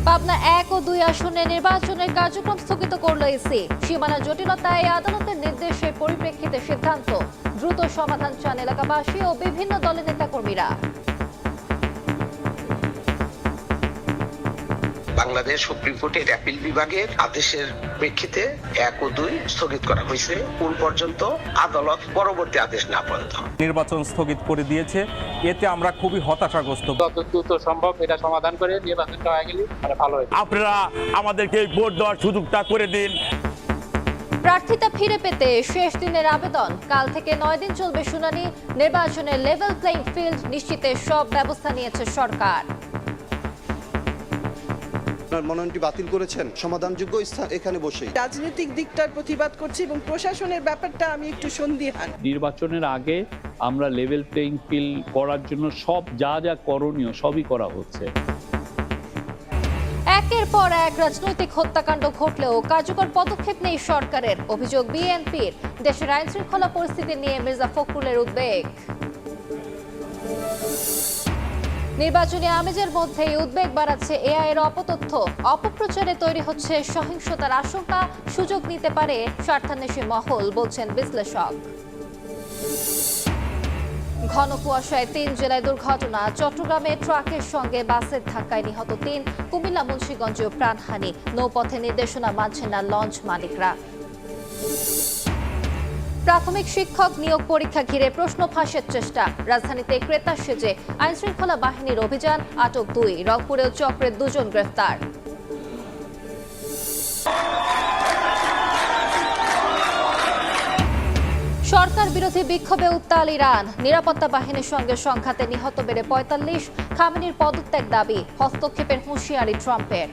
পাবনা 1 ও 2 আসনে নির্বাচনের কার্যক্রম স্থগিত করল ইসি। সীমানা জটিলতায় আদালতের নির্দেশের পরিপ্রেক্ষিতে সিদ্ধান্ত, দ্রুত সমাধান চান এলাকাবাসী ও বিভিন্ন দলের নেতাকর্মীরা। বাংলাদেশ সুপ্রিম কোর্টের অ্যাপিল বিভাগের আদেশের প্রেক্ষিতে 1 ও 2 স্থগিত করা হয়েছে কোন পর্যন্ত আদালত পরবর্তী আদেশ না পর্যন্ত। নির্বাচন স্থগিত করে দিয়েছে, এতে আমরা খুবই হতাশাগ্রস্ত। যত দ্রুত সম্ভব এটা সমাধান করে নির্বাচনটা হয়ে গেলে ভালো হয়। আপনারা আমাদেরকে ভোট দেওয়ার সুযোগটা করে দিন। প্রার্থিতা ফিরে পেতে শেষ দিনের আবেদন, কাল থেকে 9 দিন চলবে শুনানি। নির্বাচনের লেভেল প্লেইং ফিল্ড নিশ্চিতে সব ব্যবস্থা নিয়েছে সরকার। মনোনয়নটি বাতিল করেছেন, সমাধানযোগ্য স্থান এখানে বসেই। রাজনৈতিক দিকটার প্রতিবাদ করছি এবং প্রশাসনের ব্যাপারটা আমি একটু সন্দিহান। নির্বাচনের আগে আমরা লেভেল প্লেইং ফিল্ড করার জন্য সব যা যা করণীয় সবই করা হচ্ছে। একের পর এক রাজনৈতিক হত্যাকাণ্ড ঘটলেও কার্যকর পদক্ষেপ নেই সরকারের, অভিযোগ বিএনপির। দেশের আইন শৃঙ্খলা পরিস্থিতি নিয়ে মির্জা ফখরুলের উদ্বেগ। নির্বাচনী আমেজের মধ্যেই উদ্বেগ বাড়াচ্ছে এআই এর অপতথ্য। অপপ্রচারে তৈরি হচ্ছে সহিংসতার আশঙ্কা, সুযোগ নিতে পারে স্বার্থান্বেষী মহল, বলছেন বিশ্লেষক। ঘন কুয়াশায় 3 জেলায় দুর্ঘটনা, চট্টগ্রামে ট্রাকের সঙ্গে বাসের ধাক্কায় নিহত 3, কুমিল্লা মুন্সিগঞ্জেও প্রাণহানি। নৌপথে নির্দেশনা মানছেন না লঞ্চ মালিকরা। প্রাথমিক শিক্ষক নিয়োগ পরীক্ষা ঘিরে প্রশ্ন ফাঁসের চেষ্টা, রাজধানীতে ক্রেতা সেজে আইন শৃঙ্খলা বাহিনীর অভিযান, আটক 2। রংপুরেও চক্রের 2 জন গ্রেফতার। সরকার বিরোধী বিক্ষোভে উত্তাল ইরান, নিরাপত্তা বাহিনীর সঙ্গে সংঘাতে নিহত বেড়ে 45। খামেনির পদত্যাগ দাবি, হস্তক্ষেপের হুঁশিয়ারি ট্রাম্পের।